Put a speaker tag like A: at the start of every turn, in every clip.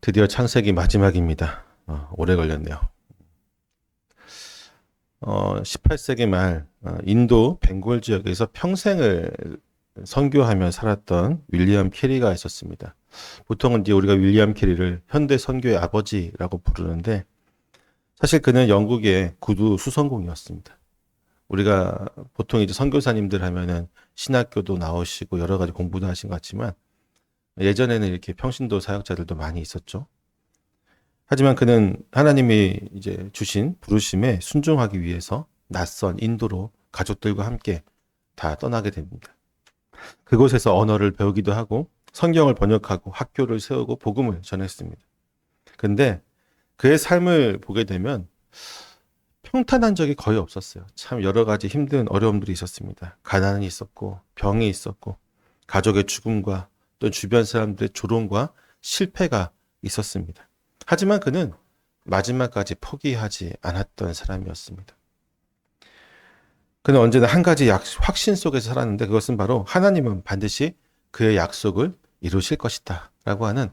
A: 드디어 창세기 마지막입니다. 오래 걸렸네요. 18세기 말 인도 벵골 지역에서 평생을 선교하며 살았던 윌리엄 캐리가 있었습니다. 보통은 이제 우리가 윌리엄 캐리를 현대 선교의 아버지라고 부르는데 사실 그는 영국의 구두 수성공이었습니다. 우리가 보통 이제 선교사님들 하면은 신학교도 나오시고 여러 가지 공부도 하신 것 같지만 예전에는 이렇게 평신도 사역자들도 많이 있었죠. 하지만 그는 하나님이 이제 주신 부르심에 순종하기 위해서 낯선 인도로 가족들과 함께 다 떠나게 됩니다. 그곳에서 언어를 배우기도 하고 성경을 번역하고 학교를 세우고 복음을 전했습니다. 근데 그의 삶을 보게 되면 평탄한 적이 거의 없었어요. 참 여러 가지 힘든 어려움들이 있었습니다. 가난이 있었고 병이 있었고 가족의 죽음과 또 주변 사람들의 조롱과 실패가 있었습니다. 하지만 그는 마지막까지 포기하지 않았던 사람이었습니다. 그는 언제나 한 가지 확신 속에서 살았는데 그것은 바로 하나님은 반드시 그의 약속을 이루실 것이다 라고 하는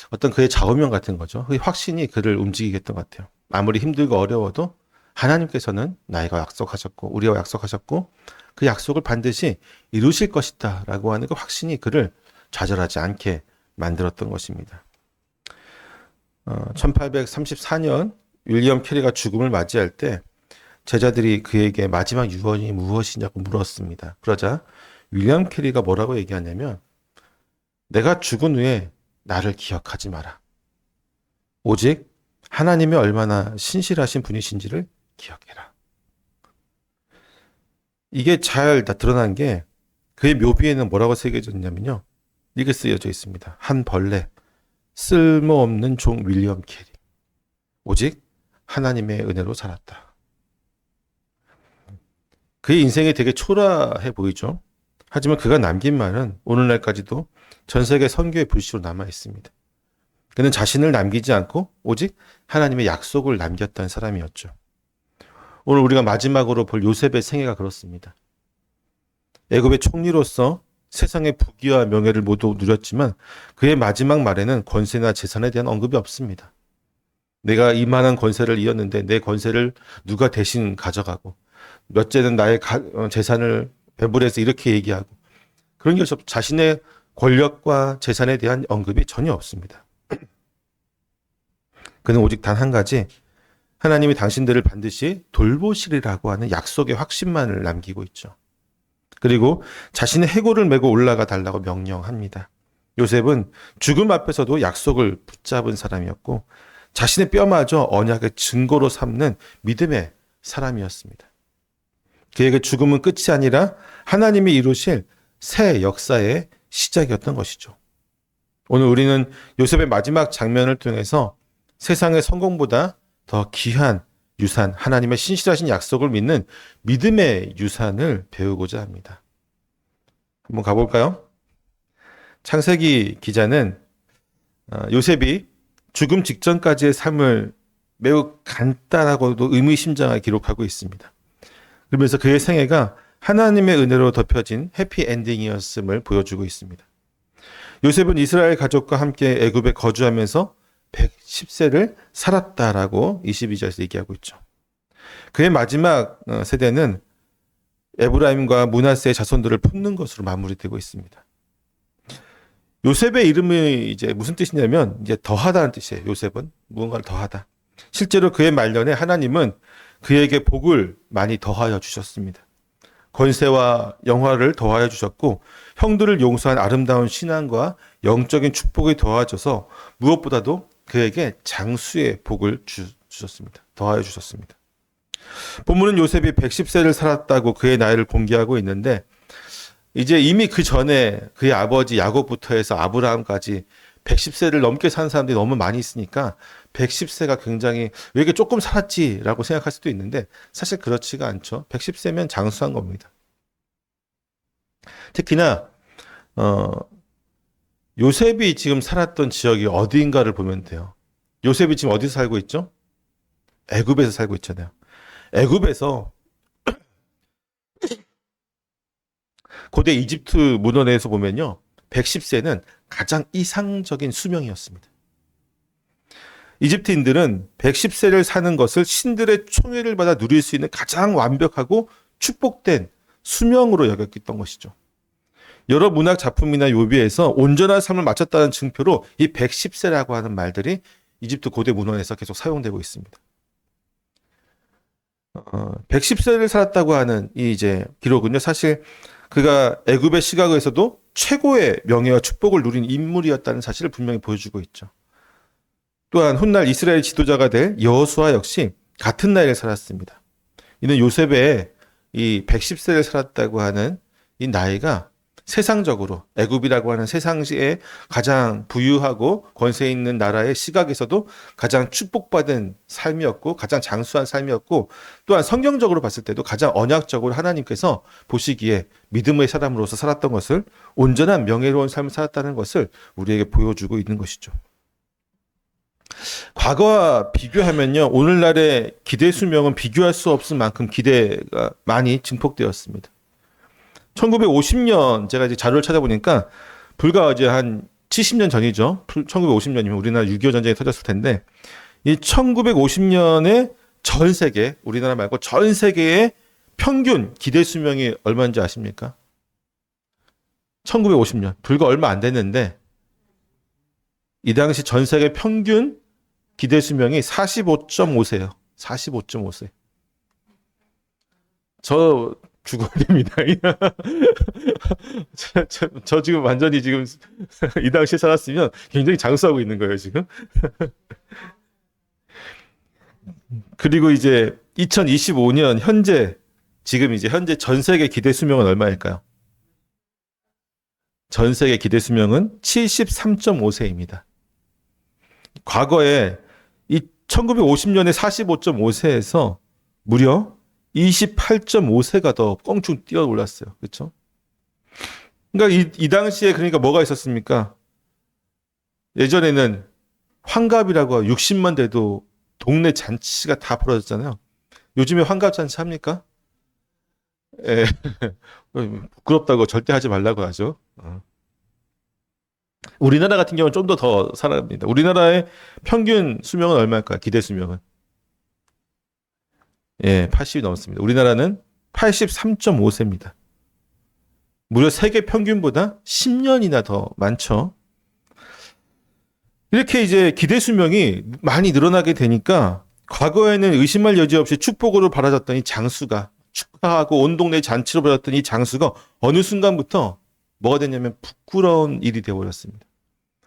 A: 어떤 그의 좌우명 같은 거죠. 그 확신이 그를 움직이게 했던 것 같아요. 아무리 힘들고 어려워도 하나님께서는 나이가 약속하셨고 우리와 약속하셨고 그 약속을 반드시 이루실 것이다 라고 하는 그 확신이 그를 좌절하지 않게 만들었던 것입니다. 1834년 윌리엄 캐리가 죽음을 맞이할 때 제자들이 그에게 마지막 유언이 무엇이냐고 물었습니다. 그러자 윌리엄 캐리가 뭐라고 얘기하냐면 내가 죽은 후에 나를 기억하지 마라. 오직 하나님이 얼마나 신실하신 분이신지를 기억해라. 이게 잘 드러난 게 그의 묘비에는 뭐라고 새겨졌냐면요. 이게 쓰여져 있습니다. 한 벌레, 쓸모없는 종 윌리엄 캐리. 오직 하나님의 은혜로 살았다. 그의 인생이 되게 초라해 보이죠. 하지만 그가 남긴 말은 오늘날까지도 전 세계 선교의 불씨로 남아 있습니다. 그는 자신을 남기지 않고 오직 하나님의 약속을 남겼던 사람이었죠. 오늘 우리가 마지막으로 볼 요셉의 생애가 그렇습니다. 애굽의 총리로서 세상의 부귀와 명예를 모두 누렸지만 그의 마지막 말에는 권세나 재산에 대한 언급이 없습니다. 내가 이만한 권세를 이었는데 내 권세를 누가 대신 가져가고 몇째는 나의 재산을 배분해서 이렇게 얘기하고 그런 것이 없 자신의 권력과 재산에 대한 언급이 전혀 없습니다. 그는 오직 단 한 가지 하나님이 당신들을 반드시 돌보시리라고 하는 약속의 확신만을 남기고 있죠. 그리고 자신의 해골을 메고 올라가 달라고 명령합니다. 요셉은 죽음 앞에서도 약속을 붙잡은 사람이었고 자신의 뼈마저 언약의 증거로 삼는 믿음의 사람이었습니다. 그에게 죽음은 끝이 아니라 하나님이 이루실 새 역사의 시작이었던 것이죠. 오늘 우리는 요셉의 마지막 장면을 통해서 세상의 성공보다 더 귀한 유산, 하나님의 신실하신 약속을 믿는 믿음의 유산을 배우고자 합니다. 한번 가볼까요? 창세기 기자는 요셉이 죽음 직전까지의 삶을 매우 간단하고도 의미심장하게 기록하고 있습니다. 그러면서 그의 생애가 하나님의 은혜로 덮여진 해피엔딩이었음을 보여주고 있습니다. 요셉은 이스라엘 가족과 함께 애굽에 거주하면서 110세를 살았다라고 22절에서 얘기하고 있죠. 그의 마지막 세대는 에브라임과 므낫세의 자손들을 품는 것으로 마무리되고 있습니다. 요셉의 이름이 이제 무슨 뜻이냐면 이제 더하다는 뜻이에요. 요셉은 무언가를 더하다. 실제로 그의 말년에 하나님은 그에게 복을 많이 더하여 주셨습니다. 권세와 영화를 더하여 주셨고 형들을 용서한 아름다운 신앙과 영적인 축복이 더하져서 무엇보다도 그에게 장수의 복을 주셨습니다. 더하여 주셨습니다. 본문은 요셉이 110세를 살았다고 그의 나이를 공개하고 있는데 이제 이미 그 전에 그의 아버지 야곱부터 해서 아브라함까지 110세를 넘게 사는 사람들이 너무 많이 있으니까 110세가 굉장히 왜 이렇게 조금 살았지라고 생각할 수도 있는데 사실 그렇지가 않죠. 110세면 장수한 겁니다. 특히나 요셉이 지금 살았던 지역이 어디인가를 보면 돼요. 요셉이 지금 어디서 살고 있죠? 애굽에서 살고 있잖아요. 애굽에서 고대 이집트 문헌에서 보면요. 110세는 가장 이상적인 수명이었습니다. 이집트인들은 110세를 사는 것을 신들의 총애를 받아 누릴 수 있는 가장 완벽하고 축복된 수명으로 여겼던 것이죠. 여러 문학 작품이나 요비에서 온전한 삶을 마쳤다는 증표로 이 110세라고 하는 말들이 이집트 고대 문헌에서 계속 사용되고 있습니다. 110세를 살았다고 하는 이 이제 기록은요, 사실 그가 애굽의 시각에서도 최고의 명예와 축복을 누린 인물이었다는 사실을 분명히 보여주고 있죠. 또한 훗날 이스라엘 지도자가 될 여호수아 역시 같은 나이를 살았습니다. 이는 요셉의 이 110세를 살았다고 하는 이 나이가 세상적으로 애굽이라고 하는 세상시에 가장 부유하고 권세 있는 나라의 시각에서도 가장 축복받은 삶이었고 가장 장수한 삶이었고, 또한 성경적으로 봤을 때도 가장 언약적으로 하나님께서 보시기에 믿음의 사람으로서 살았던 것을, 온전한 명예로운 삶을 살았다는 것을 우리에게 보여주고 있는 것이죠. 과거와 비교하면요, 오늘날의 기대 수명은 비교할 수 없을 만큼 기대가 많이 증폭되었습니다. 1950년 제가 이제 자료를 찾아보니까 불과 이제 한 70년 전이죠. 1950년이면 우리나라 6.25 전쟁이 터졌을 텐데, 이 1950년에 전 세계, 우리나라 말고 전 세계의 평균 기대 수명이 얼마인지 아십니까? 1950년, 불과 얼마 안 됐는데 이 당시 전 세계 평균 기대 수명이 45.5세예요. 45.5세. 저 죽어야 됩니다. 저 지금 완전히 지금 이 당시에 살았으면 굉장히 장수하고 있는 거예요, 지금. 그리고 이제 2025년 지금 이제 현재 전 세계 기대 수명은 얼마일까요? 전 세계 기대 수명은 73.5세입니다. 과거에 이 1950년에 45.5세에서 무려 28.5세가 더 껑충 뛰어 올랐어요. 그렇죠? 그러니까 이 당시에 그러니까 뭐가 있었습니까? 예전에는 환갑이라고 60만 돼도 동네 잔치가 다 벌어졌잖아요. 요즘에 환갑 잔치 합니까? 예. 부끄럽다고 절대 하지 말라고 하죠. 우리나라 같은 경우는 좀 더 살아갑니다. 우리나라의 평균 수명은 얼마일까요? 기대 수명은? 예, 80이 넘습니다. 우리나라는 83.5세입니다. 무려 세계 평균보다 10년이나 더 많죠. 이렇게 이제 기대 수명이 많이 늘어나게 되니까 과거에는 의심할 여지 없이 축복으로 바라졌던 이 장수가, 축하하고 온 동네 잔치로 벌였던 이 장수가 어느 순간부터 뭐가 됐냐면 부끄러운 일이 되어버렸습니다.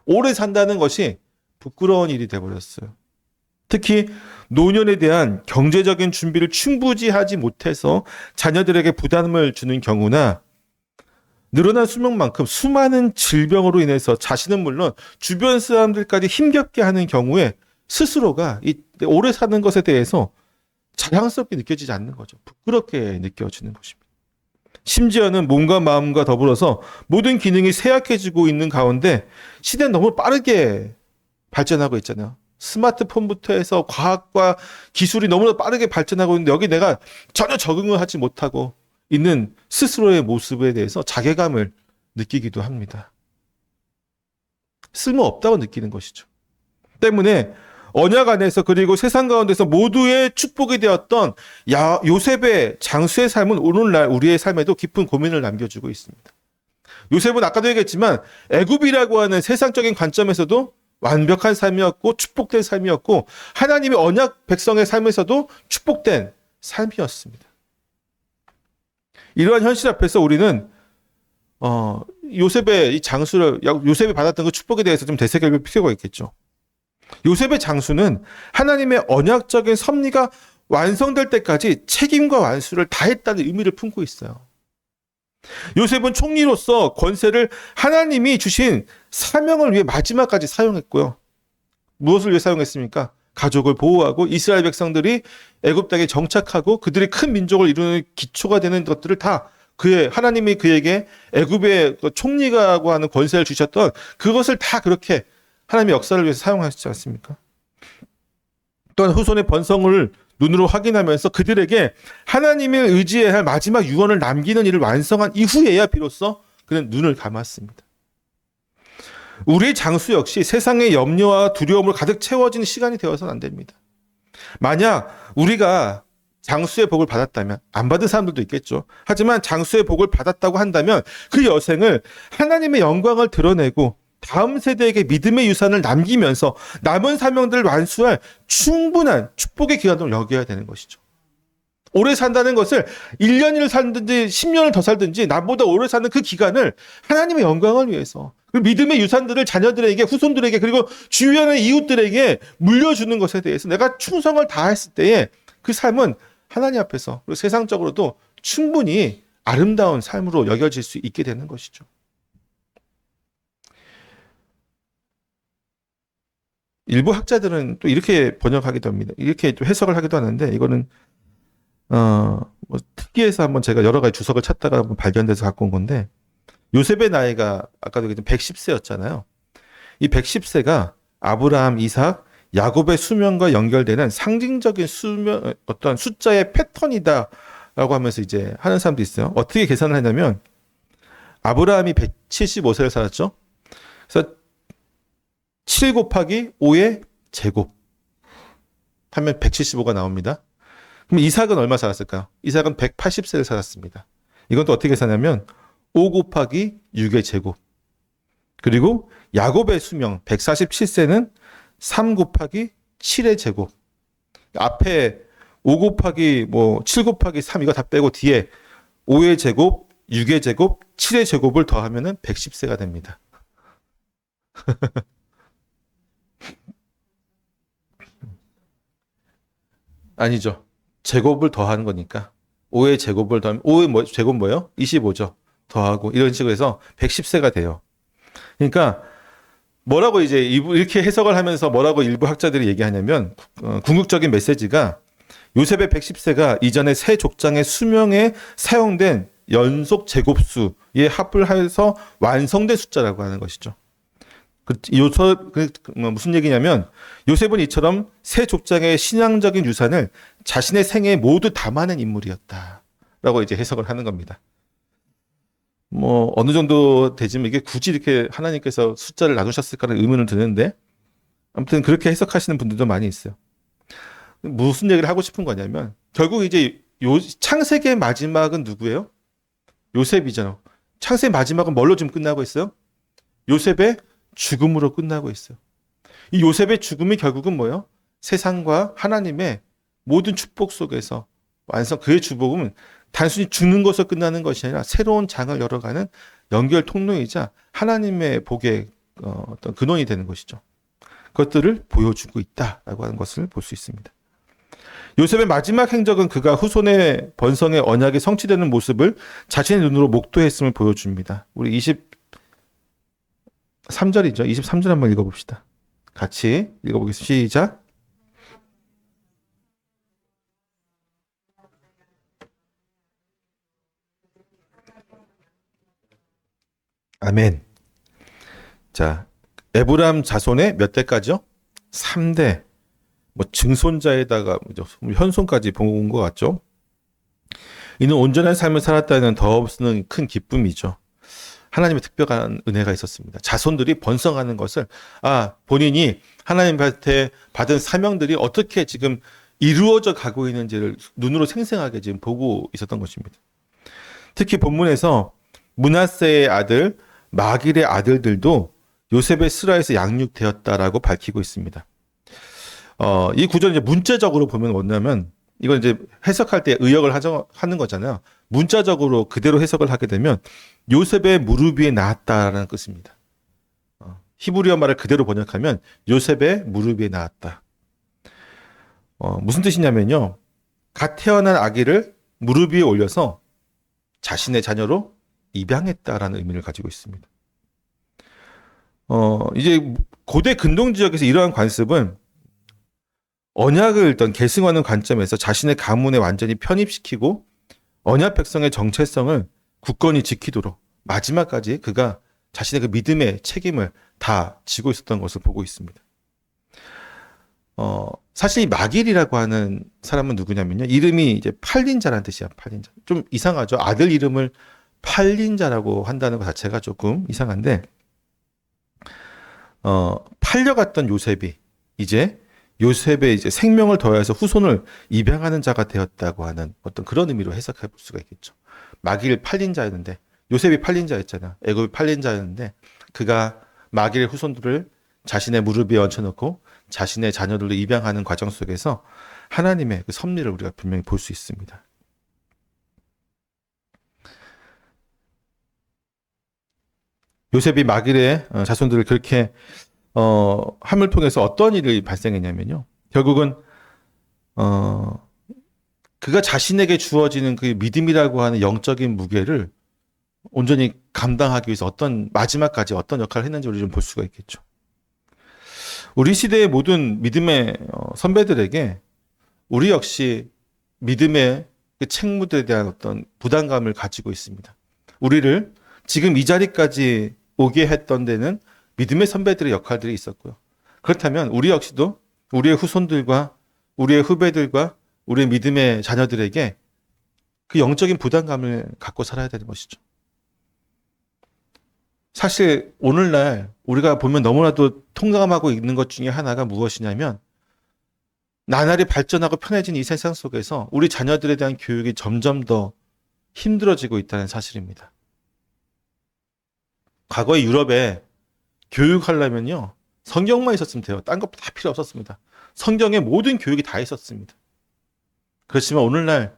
A: 오래 산다는 것이 부끄러운 일이 되어버렸어요. 특히 노년에 대한 경제적인 준비를 충분히 하지 못해서 자녀들에게 부담을 주는 경우나, 늘어난 수명만큼 수많은 질병으로 인해서 자신은 물론 주변 사람들까지 힘겹게 하는 경우에 스스로가 이 오래 사는 것에 대해서 자랑스럽게 느껴지지 않는 거죠. 부끄럽게 느껴지는 것입니다. 심지어는 몸과 마음과 더불어서 모든 기능이 쇠약해지고 있는 가운데 시대는 너무 빠르게 발전하고 있잖아요. 스마트폰부터 해서 과학과 기술이 너무나 빠르게 발전하고 있는데 여기 내가 전혀 적응을 하지 못하고 있는 스스로의 모습에 대해서 자괴감을 느끼기도 합니다. 쓸모없다고 느끼는 것이죠. 때문에 언약 안에서 그리고 세상 가운데서 모두의 축복이 되었던 요셉의 장수의 삶은 오늘날 우리의 삶에도 깊은 고민을 남겨주고 있습니다. 요셉은 아까도 얘기했지만 애굽이라고 하는 세상적인 관점에서도 완벽한 삶이었고 축복된 삶이었고, 하나님의 언약 백성의 삶에서도 축복된 삶이었습니다. 이러한 현실 앞에서 우리는 요셉의 이 장수를, 요셉이 받았던 그 축복에 대해서 좀 되새겨볼 필요가 있겠죠. 요셉의 장수는 하나님의 언약적인 섭리가 완성될 때까지 책임과 완수를 다했다는 의미를 품고 있어요. 요셉은 총리로서 권세를 하나님이 주신 사명을 위해 마지막까지 사용했고요. 무엇을 위해 사용했습니까? 가족을 보호하고 이스라엘 백성들이 애굽 땅에 정착하고 그들이 큰 민족을 이루는 기초가 되는 것들을 다 하나님이 그에게 애굽의 총리라고 하는 권세를 주셨던 그것을 다 그렇게 하나님의 역사를 위해서 사용하시지 않습니까? 또한 후손의 번성을 눈으로 확인하면서 그들에게 하나님을 의지해야 할 마지막 유언을 남기는 일을 완성한 이후에야 비로소 그는 눈을 감았습니다. 우리의 장수 역시 세상의 염려와 두려움으로 가득 채워진 시간이 되어서는 안 됩니다. 만약 우리가 장수의 복을 받았다면, 안 받은 사람들도 있겠죠. 하지만 장수의 복을 받았다고 한다면 그 여생을 하나님의 영광을 드러내고 다음 세대에게 믿음의 유산을 남기면서 남은 사명들을 완수할 충분한 축복의 기간으로 여겨야 되는 것이죠. 오래 산다는 것을 1년을 살든지 10년을 더 살든지 나보다 오래 사는 그 기간을 하나님의 영광을 위해서, 그 믿음의 유산들을 자녀들에게, 후손들에게, 그리고 주변의 이웃들에게 물려주는 것에 대해서 내가 충성을 다했을 때에 그 삶은 하나님 앞에서, 그리고 세상적으로도 충분히 아름다운 삶으로 여겨질 수 있게 되는 것이죠. 일부 학자들은 또 이렇게 번역하기도 합니다. 이렇게 또 해석을 하기도 하는데, 이거는 뭐 특기에서 한번 제가 여러 가지 주석을 찾다가 한번 발견돼서 갖고 온 건데, 요셉의 나이가 아까도 얘기했던 110세였잖아요. 이 110세가 아브라함, 이삭, 야곱의 수명과 연결되는 상징적인 수명, 어떤 숫자의 패턴이다라고 하면서 이제 하는 사람도 있어요. 어떻게 계산을 하냐면, 아브라함이 175세를 살았죠. 그래서 7 곱하기 5의 제곱 하면 175가 나옵니다. 그럼 이삭은 얼마 살았을까요? 이삭은 180세를 살았습니다. 이건 또 어떻게 계산하냐면 5 곱하기 6의 제곱. 그리고 야곱의 수명 147세는 3 곱하기 7의 제곱. 앞에 5 곱하기 7 곱하기 3 이거 다 빼고 뒤에 5의 제곱, 6의 제곱, 7의 제곱을 더하면은 110세가 됩니다. 아니죠. 제곱을 더하는 거니까 5의 제곱을 더하면 5의 제곱 뭐예요? 25죠. 더하고 이런 식으로 해서 110세가 돼요. 그러니까 뭐라고 이제 이렇게 해석을 하면서 뭐라고 일부 학자들이 얘기하냐면 궁극적인 메시지가 요셉의 110세가 이전의 세 족장의 수명에 사용된 연속 제곱수에 합을 해서 완성된 숫자라고 하는 것이죠. 무슨 얘기냐면 요셉은 이처럼 세 족장의 신앙적인 유산을 자신의 생애에 모두 담아낸 인물이었다라고 이제 해석을 하는 겁니다. 어느 정도 되지만 이게 굳이 이렇게 하나님께서 숫자를 나누셨을까라는 의문을 드는데, 아무튼 그렇게 해석하시는 분들도 많이 있어요. 무슨 얘기를 하고 싶은 거냐면 결국 이제 창세기의 마지막은 누구예요? 요셉이잖아. 창세기의 마지막은 뭘로 지금 끝나고 있어요? 요셉의 죽음으로 끝나고 있어요. 이 요셉의 죽음이 결국은 뭐예요? 세상과 하나님의 모든 축복 속에서 그의 축복은 단순히 죽는 것으로 끝나는 것이 아니라 새로운 장을 열어가는 연결 통로이자 하나님의 복의 어떤 근원이 되는 것이죠. 그것들을 보여주고 있다라고 하는 것을 볼 수 있습니다. 요셉의 마지막 행적은 그가 후손의 번성의 언약이 성취되는 모습을 자신의 눈으로 목도했음을 보여줍니다. 우리 23절이죠. 23절 한번 읽어봅시다. 같이 읽어보겠습니다. 시작. 아멘. 자, 에브라임 자손의 몇 대까지요? 3대. 증손자에다가 현손까지 본 것 같죠? 이는 온전한 삶을 살았다는 더없는 큰 기쁨이죠. 하나님의 특별한 은혜가 있었습니다. 자손들이 번성하는 것을 본인이 하나님한테 받은 사명들이 어떻게 지금 이루어져 가고 있는지를 눈으로 생생하게 지금 보고 있었던 것입니다. 특히 본문에서 므낫세의 아들 마길의 아들들도 요셉의 스라에서 양육되었다라고 밝히고 있습니다. 이 구절은 이제 문자적으로 보면 뭐냐면, 이건 이제 해석할 때 의역을 하는 거잖아요. 문자적으로 그대로 해석을 하게 되면 요셉의 무릎 위에 낳았다라는 뜻입니다. 히브리어 말을 그대로 번역하면 요셉의 무릎 위에 낳았다. 무슨 뜻이냐면요, 갓 태어난 아기를 무릎 위에 올려서 자신의 자녀로 입양했다라는 의미를 가지고 있습니다. 이제 고대 근동 지역에서 이러한 관습은 언약을 일단 계승하는 관점에서 자신의 가문에 완전히 편입시키고 언약 백성의 정체성을 굳건히 지키도록 마지막까지 그가 자신의 그 믿음의 책임을 다 지고 있었던 것을 보고 있습니다. 사실 이 마길이라고 하는 사람은 누구냐면요, 이름이 이제 팔린 자라는 뜻이야. 팔린 자. 좀 이상하죠. 아들 이름을 팔린 자라고 한다는 것 자체가 조금 이상한데, 팔려갔던 요셉이 이제 요셉의 이제 생명을 더해서 후손을 입양하는 자가 되었다고 하는 어떤 그런 의미로 해석해 볼 수가 있겠죠. 마귀를 팔린 자였는데 요셉이 팔린 자였잖아. 애굽이 팔린 자였는데 그가 마귀의 후손들을 자신의 무릎 위에 얹혀놓고 자신의 자녀들로 입양하는 과정 속에서 하나님의 그 섭리를 우리가 분명히 볼 수 있습니다. 요셉이 마귀의 자손들을 그렇게 함을 통해서 어떤 일이 발생했냐면요. 결국은 그가 자신에게 주어지는 그 믿음이라고 하는 영적인 무게를 온전히 감당하기 위해서 마지막까지 어떤 역할을 했는지 우리 좀 볼 수가 있겠죠. 우리 시대의 모든 믿음의 선배들에게 우리 역시 믿음의 그 책무들에 대한 어떤 부담감을 가지고 있습니다. 우리를 지금 이 자리까지 오게 했던 데는 믿음의 선배들의 역할들이 있었고요. 그렇다면 우리 역시도 우리의 후손들과 우리의 후배들과 우리의 믿음의 자녀들에게 그 영적인 부담감을 갖고 살아야 되는 것이죠. 사실 오늘날 우리가 보면 너무나도 통감하고 있는 것 중에 하나가 무엇이냐면 나날이 발전하고 편해진 이 세상 속에서 우리 자녀들에 대한 교육이 점점 더 힘들어지고 있다는 사실입니다. 과거에 유럽에 교육하려면요. 성경만 있었으면 돼요. 딴 거 다 필요 없었습니다. 성경의 모든 교육이 다 있었습니다. 그렇지만 오늘날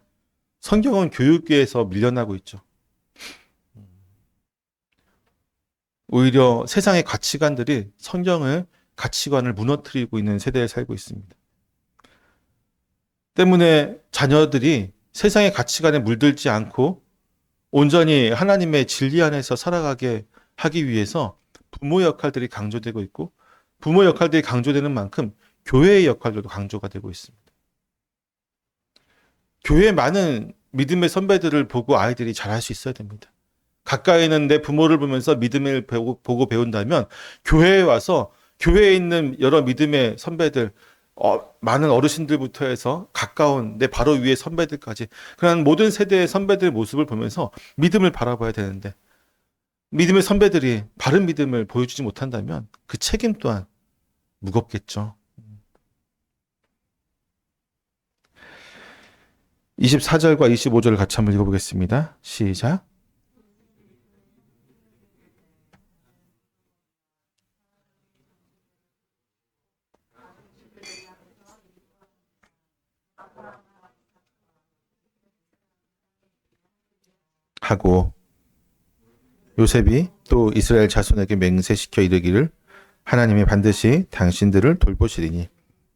A: 성경은 교육에서 밀려나고 있죠. 오히려 세상의 가치관들이 성경의 가치관을 무너뜨리고 있는 세대에 살고 있습니다. 때문에 자녀들이 세상의 가치관에 물들지 않고 온전히 하나님의 진리 안에서 살아가게 하기 위해서 부모의 역할들이 강조되고 있고 부모의 역할들이 강조되는 만큼 교회의 역할들도 강조가 되고 있습니다. 교회에 많은 믿음의 선배들을 보고 아이들이 잘할 수 있어야 됩니다. 가까이 있는 내 부모를 보면서 믿음을 보고 배운다면 교회에 와서 교회에 있는 여러 믿음의 선배들, 많은 어르신들부터 해서 가까운 내 바로 위의 선배들까지 그런 모든 세대의 선배들의 모습을 보면서 믿음을 바라봐야 되는데 믿음의 선배들이 바른 믿음을 보여주지 못한다면 그 책임 또한 무겁겠죠. 24절과 25절을 같이 한번 읽어보겠습니다. 시작. 하고 요셉이 또 이스라엘 자손에게 맹세시켜 이르기를 하나님이 반드시 당신들을 돌보시리니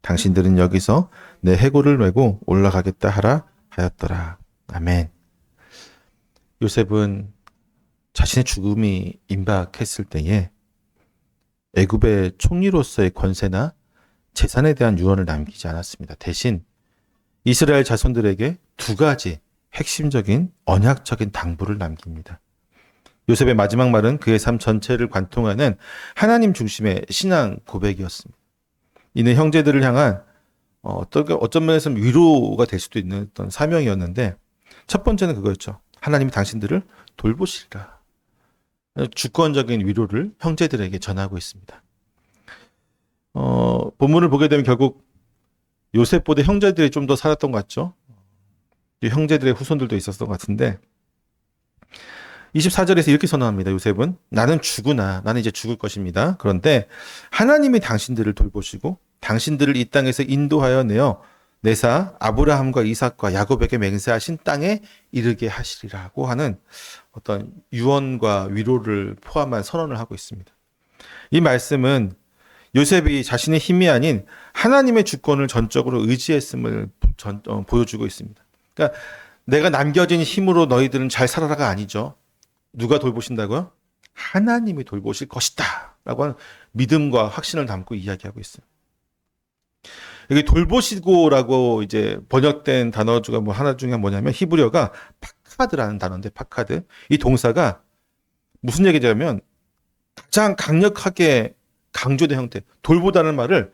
A: 당신들은 여기서 내 해골을 메고 올라가겠다 하라 하였더라. 아멘. 요셉은 자신의 죽음이 임박했을 때에 애굽의 총리로서의 권세나 재산에 대한 유언을 남기지 않았습니다. 대신 이스라엘 자손들에게 두 가지 핵심적인 언약적인 당부를 남깁니다. 요셉의 마지막 말은 그의 삶 전체를 관통하는 하나님 중심의 신앙 고백이었습니다. 이는 형제들을 향한 어떤 면에서는 위로가 될 수도 있는 어떤 사명이었는데 첫 번째는 그거였죠. 하나님이 당신들을 돌보시리라. 주권적인 위로를 형제들에게 전하고 있습니다. 본문을 보게 되면 결국 요셉보다 형제들이 좀 더 살았던 것 같죠. 형제들의 후손들도 있었던 것 같은데 24절에서 이렇게 선언합니다. 요셉은 나는 이제 죽을 것입니다. 그런데 하나님이 당신들을 돌보시고 당신들을 이 땅에서 인도하여 내사 아브라함과 이삭과 야곱에게 맹세하신 땅에 이르게 하시리라고 하는 어떤 유언과 위로를 포함한 선언을 하고 있습니다. 이 말씀은 요셉이 자신의 힘이 아닌 하나님의 주권을 전적으로 의지했음을 보여주고 있습니다. 그러니까 내가 남겨진 힘으로 너희들은 잘 살아라가 아니죠. 누가 돌보신다고요? 하나님이 돌보실 것이다 라고 하는 믿음과 확신을 담고 이야기하고 있어요. 여기 돌보시고라고 이제 번역된 단어가 하나 중에 뭐냐면 히브리어가 파카드라는 단어인데 파카드. 이 동사가 무슨 얘기냐면 가장 강력하게 강조된 형태, 돌보다는 말을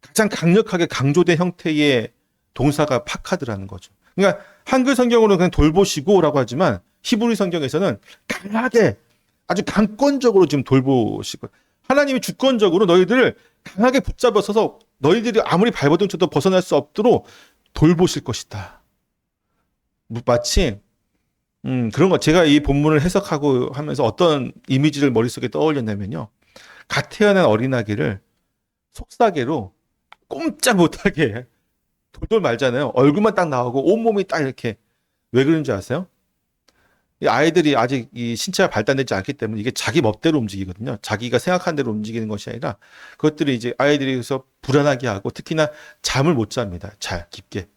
A: 가장 강력하게 강조된 형태의 동사가 파카드라는 거죠. 그러니까 한글 성경으로는 그냥 돌보시고라고 하지만 히브리 성경에서는 강하게 아주 강권적으로 지금 돌보시고 하나님이 주권적으로 너희들을 강하게 붙잡아서서 너희들이 아무리 발버둥 쳐도 벗어날 수 없도록 돌보실 것이다. 마치 그런 거 제가 이 본문을 해석하고 하면서 어떤 이미지를 머릿속에 떠올렸냐면요. 갓 태어난 어린아기를 속삭이로 꼼짝 못하게 돌돌 말잖아요. 얼굴만 딱 나오고 온몸이 딱 이렇게. 왜 그런지 아세요? 이 아이들이 아직 이 신체가 발달되지 않기 때문에 이게 자기 멋대로 움직이거든요. 자기가 생각한 대로 움직이는 것이 아니라 그것들이 이제 아이들이 그래서 불안하게 하고 특히나 잠을 못 잡니다. 잘 깊게.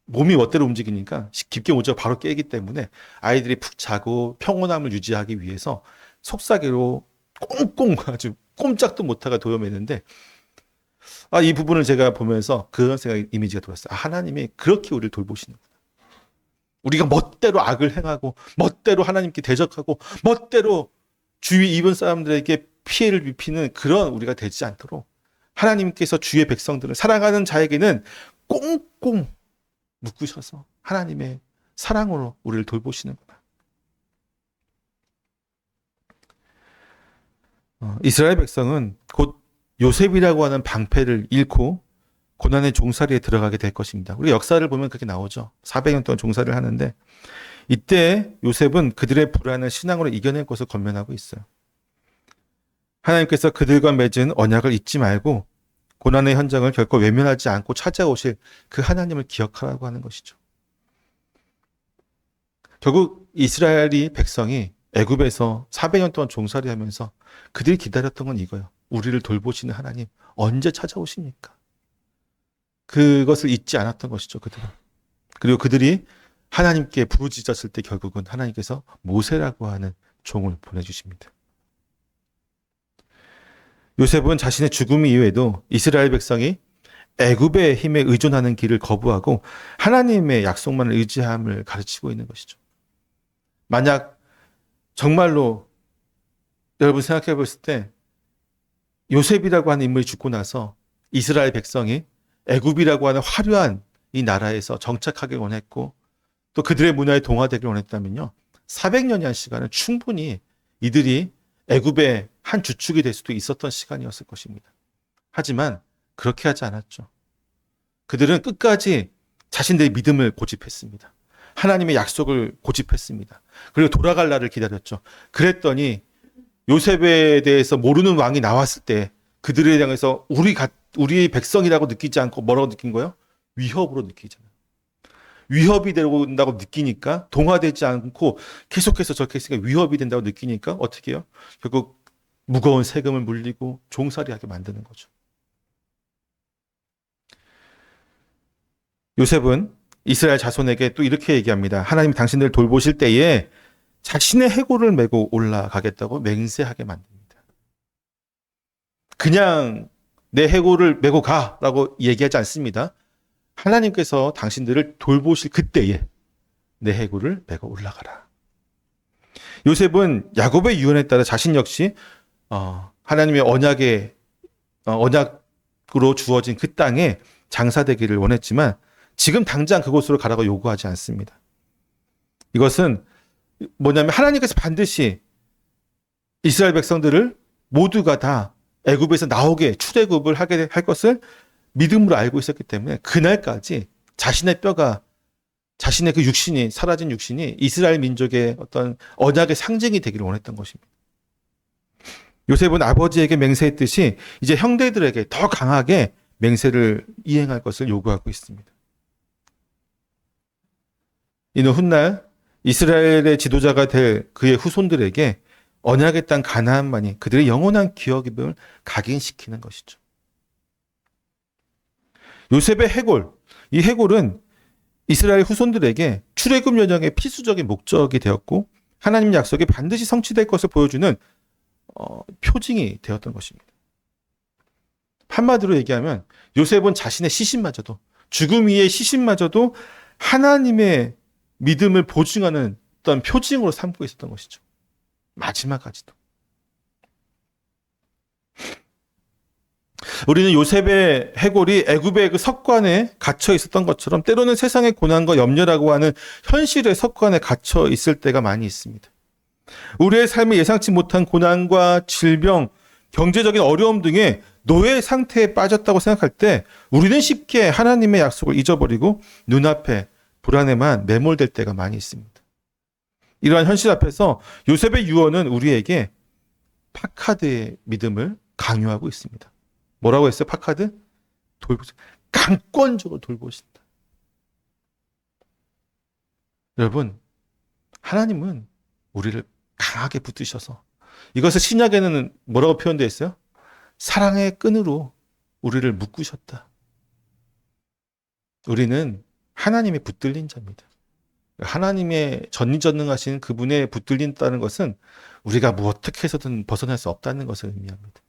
A: 몸이 멋대로 움직이니까 깊게 못 자고 바로 깨기 때문에 아이들이 푹 자고 평온함을 유지하기 위해서 속삭이로 꽁꽁 아주 꼼짝도 못하고 도요매는데 이 부분을 제가 보면서 그런 생각 이미지가 들었어요. 하나님이 그렇게 우리를 돌보시는구나. 우리가 멋대로 악을 행하고 멋대로 하나님께 대적하고 멋대로 주위 이번 사람들에게 피해를 입히는 그런 우리가 되지 않도록 하나님께서 주의 백성들을 사랑하는 자에게는 꽁꽁 묶으셔서 하나님의 사랑으로 우리를 돌보시는구나. 이스라엘 백성은 곧 요셉이라고 하는 방패를 잃고 고난의 종살이에 들어가게 될 것입니다. 우리 역사를 보면 그렇게 나오죠. 400년 동안 종살이를 하는데 이때 요셉은 그들의 불안을 신앙으로 이겨낼 것을 권면하고 있어요. 하나님께서 그들과 맺은 언약을 잊지 말고 고난의 현장을 결코 외면하지 않고 찾아오실 그 하나님을 기억하라고 하는 것이죠. 결국 이스라엘이 백성이 애굽에서 400년 동안 종살이하면서 그들이 기다렸던 건 이거예요. 우리를 돌보시는 하나님 언제 찾아오십니까? 그것을 잊지 않았던 것이죠. 그들은. 그리고 그들이 하나님께 부르짖었을 때 결국은 하나님께서 모세라고 하는 종을 보내주십니다. 요셉은 자신의 죽음 이후에도 이스라엘 백성이 애굽의 힘에 의존하는 길을 거부하고 하나님의 약속만을 의지함을 가르치고 있는 것이죠. 만약 정말로 여러분 생각해 봤을 때 요셉이라고 하는 인물이 죽고 나서 이스라엘 백성이 애굽이라고 하는 화려한 이 나라에서 정착하길 원했고 또 그들의 문화에 동화되길 원했다면요. 400년이라는 시간은 충분히 이들이 애굽의 한 주축이 될 수도 있었던 시간이었을 것입니다. 하지만 그렇게 하지 않았죠. 그들은 끝까지 자신들의 믿음을 고집했습니다. 하나님의 약속을 고집했습니다. 그리고 돌아갈 날을 기다렸죠. 그랬더니 요셉에 대해서 모르는 왕이 나왔을 때 그들에 향해서 우리의 백성이라고 느끼지 않고 뭐라고 느낀 거예요? 위협으로 느끼잖아요. 위협이 된다고 느끼니까 동화되지 않고 계속해서 저렇게 있으니까 위협이 된다고 느끼니까 어떻게 해요? 결국 무거운 세금을 물리고 종살이하게 만드는 거죠. 요셉은 이스라엘 자손에게 또 이렇게 얘기합니다. 하나님이 당신들을 돌보실 때에 자신의 해골을 메고 올라가겠다고 맹세하게 만듭니다. 그냥 내 해골을 메고 가라고 얘기하지 않습니다. 하나님께서 당신들을 돌보실 그때에 내 해골을 메고 올라가라. 요셉은 야곱의 유언에 따라 자신 역시 하나님의 언약으로 주어진 그 땅에 장사되기를 원했지만 지금 당장 그곳으로 가라고 요구하지 않습니다. 이것은 뭐냐면 하나님께서 반드시 이스라엘 백성들을 모두가 다 애굽에서 나오게 출애굽을 하게 할 것을 믿음으로 알고 있었기 때문에 그날까지 자신의 뼈가 자신의 그 육신이 사라진 육신이 이스라엘 민족의 어떤 언약의 상징이 되기를 원했던 것입니다. 요셉은 아버지에게 맹세했듯이 이제 형제들에게 더 강하게 맹세를 이행할 것을 요구하고 있습니다. 이는 훗날 이스라엘의 지도자가 될 그의 후손들에게 언약의 땅 가나안만이 그들의 영원한 기억임을 각인시키는 것이죠. 요셉의 해골, 이 해골은 이스라엘 후손들에게 출애굽 여정의 필수적인 목적이 되었고 하나님 약속이 반드시 성취될 것을 보여주는 표징이 되었던 것입니다. 한마디로 얘기하면 요셉은 자신의 시신마저도 죽음 위의 시신마저도 하나님의 믿음을 보증하는 어떤 표징으로 삼고 있었던 것이죠. 마지막까지도. 우리는 요셉의 해골이 애굽의 그 석관에 갇혀 있었던 것처럼 때로는 세상의 고난과 염려라고 하는 현실의 석관에 갇혀 있을 때가 많이 있습니다. 우리의 삶에 예상치 못한 고난과 질병, 경제적인 어려움 등의 노예 상태에 빠졌다고 생각할 때 우리는 쉽게 하나님의 약속을 잊어버리고 눈앞에 불안에만 매몰될 때가 많이 있습니다. 이러한 현실 앞에서 요셉의 유언은 우리에게 파카드의 믿음을 강요하고 있습니다. 뭐라고 했어요? 파카드? 강권적으로 돌보신다. 여러분, 하나님은 우리를 강하게 붙드셔서, 이것을 신약에는 뭐라고 표현되어 있어요? 사랑의 끈으로 우리를 묶으셨다. 우리는 하나님의 붙들린 자입니다. 하나님의 전지전능하신 그분의 붙들린다는 것은 우리가 뭐 어떻게 해서든 벗어날 수 없다는 것을 의미합니다.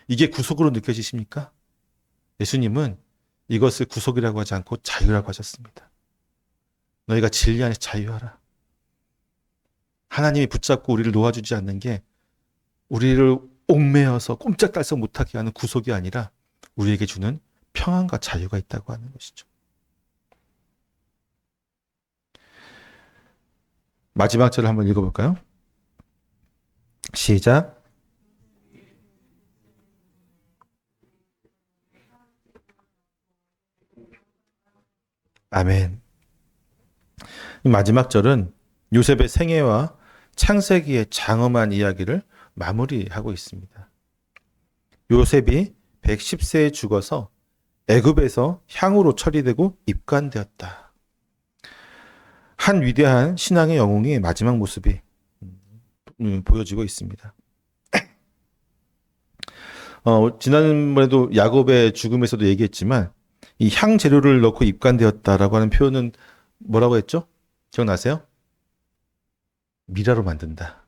A: 이게 구속으로 느껴지십니까? 예수님은 이것을 구속이라고 하지 않고 자유라고 하셨습니다. 너희가 진리 안에서 자유하라. 하나님이 붙잡고 우리를 놓아주지 않는 게 우리를 옥매어서 꼼짝달싹 못하게 하는 구속이 아니라 우리에게 주는 평안과 자유가 있다고 하는 것이죠. 마지막 절을 한번 읽어볼까요? 시작. 아멘. 이 마지막 절은 요셉의 생애와 창세기의 장엄한 이야기를 마무리하고 있습니다. 요셉이 110세에 죽어서 애굽에서 향으로 처리되고 입관되었다. 한 위대한 신앙의 영웅의 마지막 모습이 보여지고 있습니다. 지난번에도 야곱의 죽음에서도 얘기했지만 이 향 재료를 넣고 입관되었다라고 하는 표현은 뭐라고 했죠? 기억나세요? 미라로 만든다.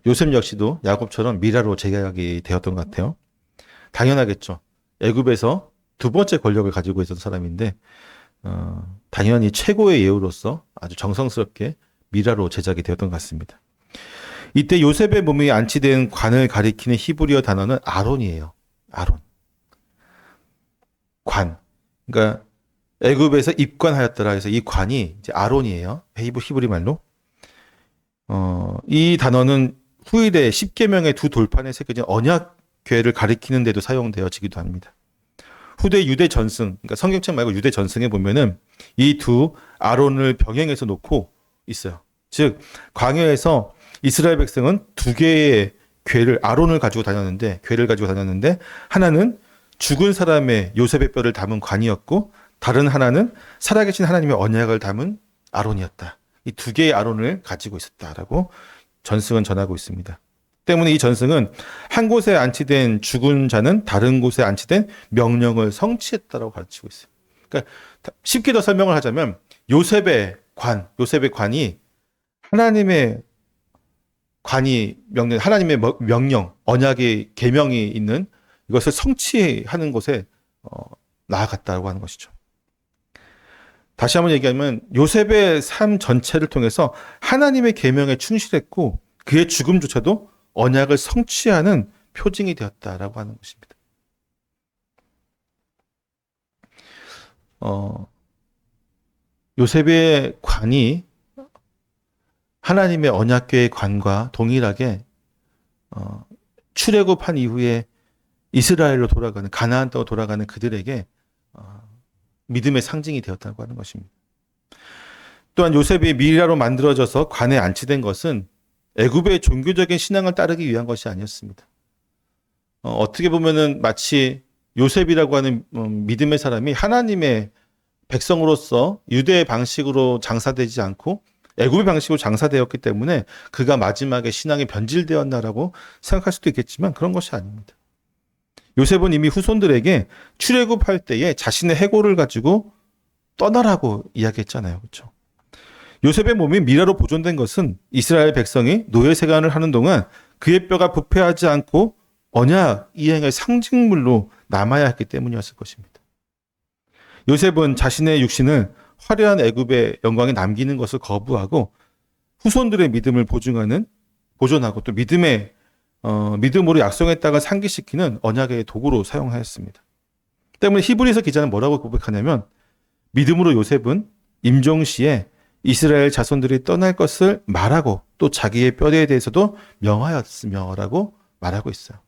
A: 요셉 역시도 야곱처럼 미라로 제각이 되었던 것 같아요. 당연하겠죠. 애굽에서 두 번째 권력을 가지고 있었던 사람인데 당연히 최고의 예우로서 아주 정성스럽게 미라로 제작이 되었던 것 같습니다. 이때 요셉의 몸이 안치된 관을 가리키는 히브리어 단어는 아론이에요. 아론. 관. 그러니까 애굽에서 입관하였더라 해서 이 관이 이제 아론이에요. 히브리 말로. 이 단어는 후일에 십계명의 두 돌판에 새겨진 언약궤를 가리키는 데도 사용되어지기도 합니다. 후대 유대 전승, 그러니까 성경책 말고 유대 전승에 보면은 이 두 아론을 병행해서 놓고 있어요. 즉 광야에서 이스라엘 백성은 두 개의 궤를 아론을 가지고 다녔는데 궤를 가지고 다녔는데 하나는 죽은 사람의 요셉의 뼈를 담은 관이었고 다른 하나는 살아계신 하나님의 언약을 담은 아론이었다. 이 두 개의 아론을 가지고 있었다라고 전승은 전하고 있습니다. 때문에 이 전승은 한 곳에 안치된 죽은 자는 다른 곳에 안치된 명령을 성취했다라고 가르치고 있어요. 그러니까 쉽게 더 설명을 하자면 요셉의 관이 하나님의 하나님의 명령, 언약의 계명이 있는 이것을 성취하는 곳에 나아갔다고 하는 것이죠. 다시 한번 얘기하면 요셉의 삶 전체를 통해서 하나님의 계명에 충실했고 그의 죽음조차도 언약을 성취하는 표징이 되었다라고 하는 것입니다. 요셉의 관이 하나님의 언약궤의 관과 동일하게 출애굽한 이후에 이스라엘로 돌아가는 가나안 땅으로 돌아가는 그들에게 믿음의 상징이 되었다고 하는 것입니다. 또한 요셉이 미라로 만들어져서 관에 안치된 것은 애굽의 종교적인 신앙을 따르기 위한 것이 아니었습니다. 어떻게 보면은 마치 요셉이라고 하는 믿음의 사람이 하나님의 백성으로서 유대의 방식으로 장사되지 않고 애굽의 방식으로 장사되었기 때문에 그가 마지막에 신앙이 변질되었나라고 생각할 수도 있겠지만 그런 것이 아닙니다. 요셉은 이미 후손들에게 출애굽할 때에 자신의 해골을 가지고 떠나라고 이야기했잖아요. 그렇죠? 요셉의 몸이 미라로 보존된 것은 이스라엘 백성이 노예 생활을 하는 동안 그의 뼈가 부패하지 않고 언약 이행의 상징물로 남아야 했기 때문이었을 것입니다. 요셉은 자신의 육신을 화려한 애굽의 영광에 남기는 것을 거부하고 후손들의 믿음을 보존하고 또 믿음으로 약속했다가 상기시키는 언약의 도구로 사용하였습니다. 때문에 히브리서 기자는 뭐라고 고백하냐면 믿음으로 요셉은 임종시에 이스라엘 자손들이 떠날 것을 말하고 또 자기의 뼈에 대해서도 명하였으며라고 말하고 있어요.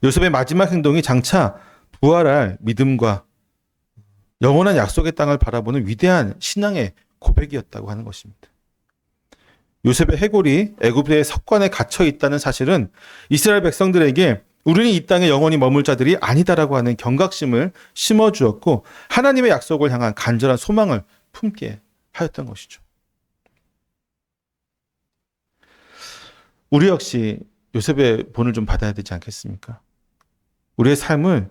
A: 요셉의 마지막 행동이 장차 부활할 믿음과 영원한 약속의 땅을 바라보는 위대한 신앙의 고백이었다고 하는 것입니다. 요셉의 해골이 애굽의 석관에 갇혀 있다는 사실은 이스라엘 백성들에게 우리는 이 땅에 영원히 머물 자들이 아니다라고 하는 경각심을 심어주었고 하나님의 약속을 향한 간절한 소망을 품게 하였던 것이죠. 우리 역시 요셉의 본을 좀 받아야 되지 않겠습니까? 우리의 삶을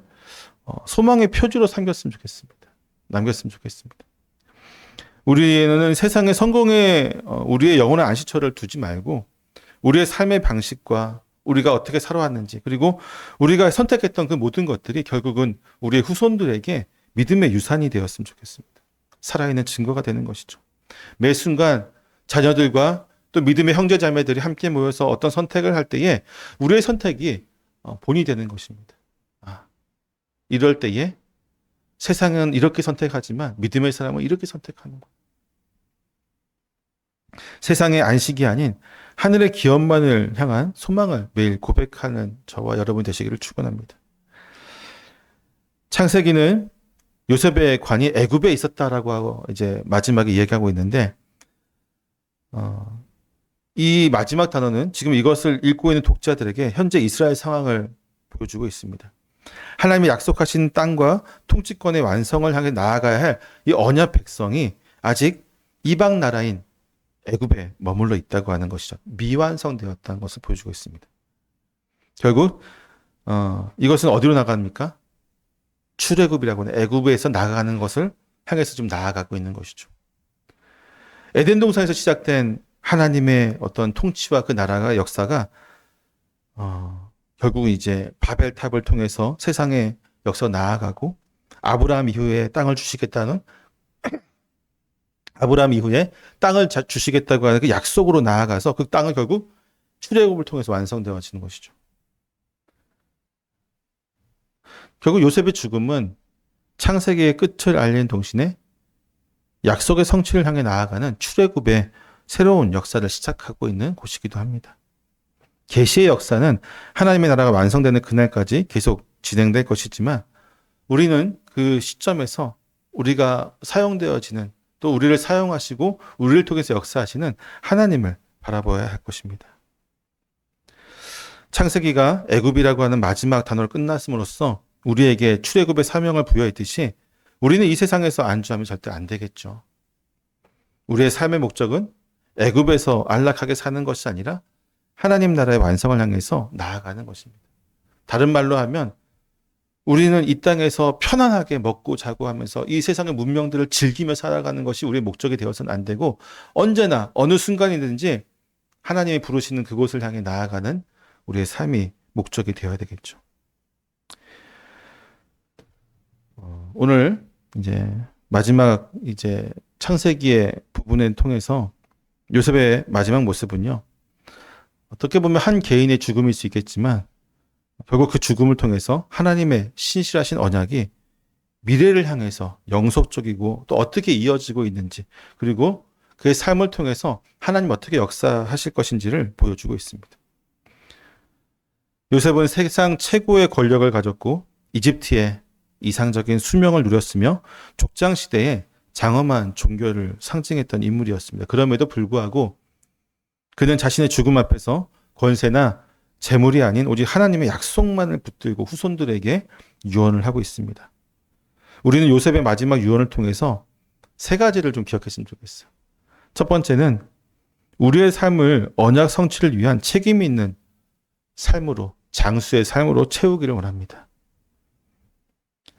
A: 소망의 표지로 남겼으면 좋겠습니다. 우리는 세상의 성공에 우리의 영원한 안식처를 두지 말고 우리의 삶의 방식과 우리가 어떻게 살아왔는지 그리고 우리가 선택했던 그 모든 것들이 결국은 우리의 후손들에게 믿음의 유산이 되었으면 좋겠습니다. 살아있는 증거가 되는 것이죠. 매 순간 자녀들과 또 믿음의 형제 자매들이 함께 모여서 어떤 선택을 할 때에 우리의 선택이 본이 되는 것입니다. 이럴 때에 세상은 이렇게 선택하지만 믿음의 사람은 이렇게 선택하는 것. 세상의 안식이 아닌 하늘의 기업만을 향한 소망을 매일 고백하는 저와 여러분 되시기를 축원합니다. 창세기는 요셉의 관이 애굽에 있었다라고 하고 이제 마지막에 이야기하고 있는데 이 마지막 단어는 지금 이것을 읽고 있는 독자들에게 현재 이스라엘 상황을 보여주고 있습니다. 하나님이 약속하신 땅과 통치권의 완성을 향해 나아가야 할 이 언약 백성이 아직 이방 나라인 애굽에 머물러 있다고 하는 것이죠. 미완성되었다는 것을 보여주고 있습니다. 결국 이것은 어디로 나갑니까? 출애굽이라고 하는 애굽에서 나아가는 것을 향해서 좀 나아가고 있는 것이죠. 에덴 동산에서 시작된 하나님의 어떤 통치와 그 나라가 역사가 결국 이제 바벨탑을 통해서 세상의 역사로 나아가고 아브라함 이후에 땅을 주시겠다는 아브라함 이후에 땅을 주시겠다고 하는 그 약속으로 나아가서 그 땅은 결국 출애굽을 통해서 완성되어지는 것이죠. 결국 요셉의 죽음은 창세기의 끝을 알리는 동시에 약속의 성취를 향해 나아가는 출애굽의 새로운 역사를 시작하고 있는 곳이기도 합니다. 계시의 역사는 하나님의 나라가 완성되는 그날까지 계속 진행될 것이지만 우리는 그 시점에서 우리가 사용되어지는 또 우리를 사용하시고 우리를 통해서 역사하시는 하나님을 바라보아야 할 것입니다. 창세기가 애굽이라고 하는 마지막 단어로 끝났음으로써 우리에게 출애굽의 사명을 부여했듯이 우리는 이 세상에서 안주하면 절대 안 되겠죠. 우리의 삶의 목적은 애굽에서 안락하게 사는 것이 아니라 하나님 나라의 완성을 향해서 나아가는 것입니다. 다른 말로 하면 우리는 이 땅에서 편안하게 먹고 자고 하면서 이 세상의 문명들을 즐기며 살아가는 것이 우리의 목적이 되어서는 안 되고 언제나 어느 순간이든지 하나님이 부르시는 그곳을 향해 나아가는 우리의 삶이 목적이 되어야 되겠죠. 오늘 이제 마지막 이제 창세기의 부분을 통해서 요셉의 마지막 모습은요. 어떻게 보면 한 개인의 죽음일 수 있겠지만 결국 그 죽음을 통해서 하나님의 신실하신 언약이 미래를 향해서 영속적이고 또 어떻게 이어지고 있는지 그리고 그의 삶을 통해서 하나님 어떻게 역사하실 것인지를 보여주고 있습니다. 요셉은 세상 최고의 권력을 가졌고 이집트의 이상적인 수명을 누렸으며 족장 시대에 장엄한 종교를 상징했던 인물이었습니다. 그럼에도 불구하고 그는 자신의 죽음 앞에서 권세나 재물이 아닌 오직 하나님의 약속만을 붙들고 후손들에게 유언을 하고 있습니다. 우리는 요셉의 마지막 유언을 통해서 세 가지를 좀 기억했으면 좋겠어요. 첫 번째는 우리의 삶을 언약 성취를 위한 책임이 있는 삶으로, 장수의 삶으로 채우기를 원합니다.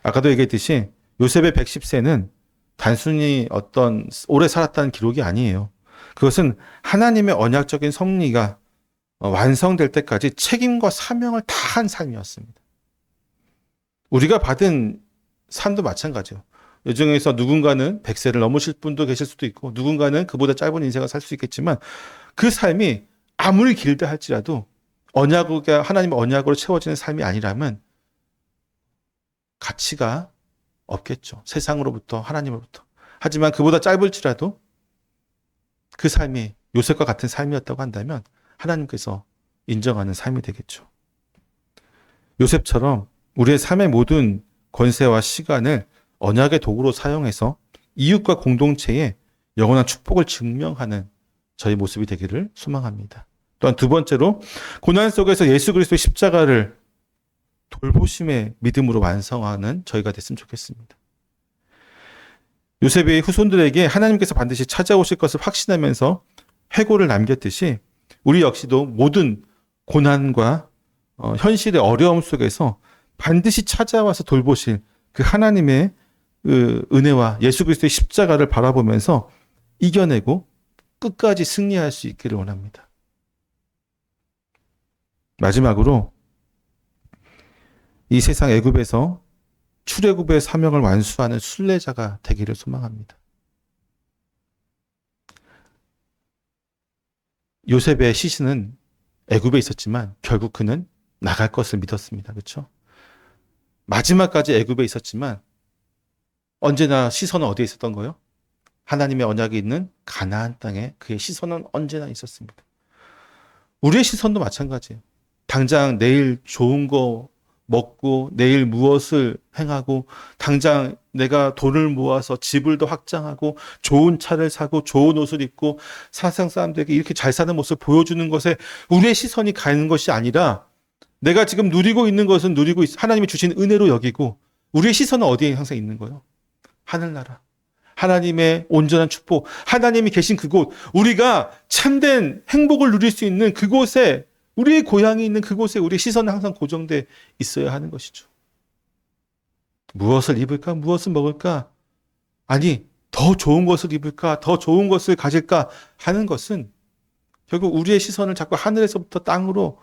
A: 아까도 얘기했듯이 요셉의 110세는 단순히 어떤 오래 살았다는 기록이 아니에요. 그것은 하나님의 언약적인 섭리가 완성될 때까지 책임과 사명을 다한 삶이었습니다. 우리가 받은 삶도 마찬가지예요. 이 중에서 누군가는 100세를 넘으실 분도 계실 수도 있고 누군가는 그보다 짧은 인생을 살 수 있겠지만 그 삶이 아무리 길다 할지라도 언약과 하나님의 언약으로 채워지는 삶이 아니라면 가치가 없겠죠. 세상으로부터 하나님으로부터. 하지만 그보다 짧을지라도 그 삶이 요셉과 같은 삶이었다고 한다면 하나님께서 인정하는 삶이 되겠죠. 요셉처럼 우리의 삶의 모든 권세와 시간을 언약의 도구로 사용해서 이웃과 공동체에 영원한 축복을 증명하는 저희 모습이 되기를 소망합니다. 또한 두 번째로 고난 속에서 예수 그리스도의 십자가를 돌보심의 믿음으로 완성하는 저희가 됐으면 좋겠습니다. 요셉의 후손들에게 하나님께서 반드시 찾아오실 것을 확신하면서 회고를 남겼듯이 우리 역시도 모든 고난과 현실의 어려움 속에서 반드시 찾아와서 돌보실 그 하나님의 그 은혜와 예수 그리스도의 십자가를 바라보면서 이겨내고 끝까지 승리할 수 있기를 원합니다. 마지막으로 이 세상 애굽에서 출애굽의 사명을 완수하는 순례자가 되기를 소망합니다. 요셉의 시신은 애굽에 있었지만 결국 그는 나갈 것을 믿었습니다. 그렇죠? 마지막까지 애굽에 있었지만 언제나 시선은 어디에 있었던 거예요? 하나님의 언약이 있는 가나안 땅에 그의 시선은 언제나 있었습니다. 우리의 시선도 마찬가지예요. 당장 내일 좋은 거 먹고 내일 무엇을 행하고 당장 내가 돈을 모아서 집을 더 확장하고 좋은 차를 사고 좋은 옷을 입고 세상 사람들에게 이렇게 잘 사는 모습을 보여주는 것에 우리의 시선이 가는 것이 아니라 내가 지금 누리고 있는 것은 하나님이 주신 은혜로 여기고 우리의 시선은 어디에 항상 있는 거예요? 하늘나라. 하나님의 온전한 축복, 하나님이 계신 그곳, 우리가 참된 행복을 누릴 수 있는 그곳에 우리의 고향이 있는 그곳에 우리의 시선은 항상 고정돼 있어야 하는 것이죠. 무엇을 입을까? 무엇을 먹을까? 아니, 더 좋은 것을 입을까? 더 좋은 것을 가질까? 하는 것은 결국 우리의 시선을 자꾸 하늘에서부터 땅으로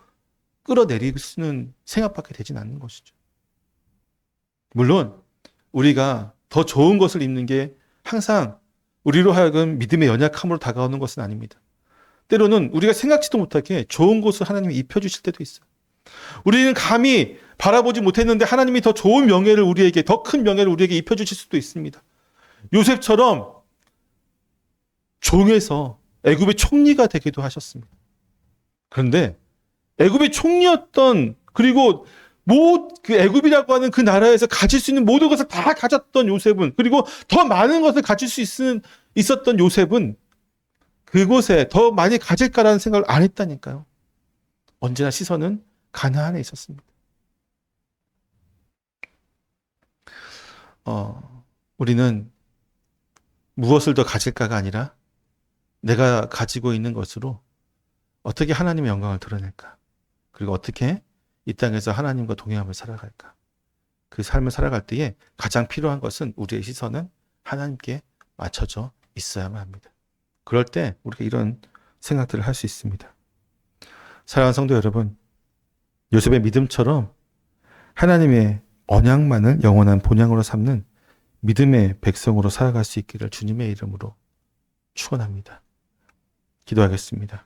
A: 끌어내릴 수는 생각밖에 되진 않는 것이죠. 물론 우리가 더 좋은 것을 입는 게 항상 우리로 하여금 믿음의 연약함으로 다가오는 것은 아닙니다. 때로는 우리가 생각지도 못하게 좋은 것을 하나님이 입혀주실 때도 있어요. 우리는 감히 바라보지 못했는데 하나님이 더 좋은 명예를 우리에게, 더 큰 명예를 우리에게 입혀주실 수도 있습니다. 요셉처럼 종에서 애굽의 총리가 되기도 하셨습니다. 그런데 애굽의 총리였던, 그리고 그 애굽이라고 하는 그 나라에서 가질 수 있는 모든 것을 다 가졌던 요셉은, 그리고 더 많은 것을 가질 수 있었던 요셉은 그곳에 더 많이 가질까라는 생각을 안 했다니까요. 언제나 시선은 가나안에 있었습니다. 우리는 무엇을 더 가질까가 아니라 내가 가지고 있는 것으로 어떻게 하나님의 영광을 드러낼까? 그리고 어떻게 이 땅에서 하나님과 동행하며 살아갈까? 그 삶을 살아갈 때에 가장 필요한 것은 우리의 시선은 하나님께 맞춰져 있어야만 합니다. 그럴 때 우리가 이런 생각들을 할 수 있습니다. 사랑하는 성도 여러분, 요셉의 믿음처럼 하나님의 언약만을 영원한 본향으로 삼는 믿음의 백성으로 살아갈 수 있기를 주님의 이름으로 축원합니다. 기도하겠습니다.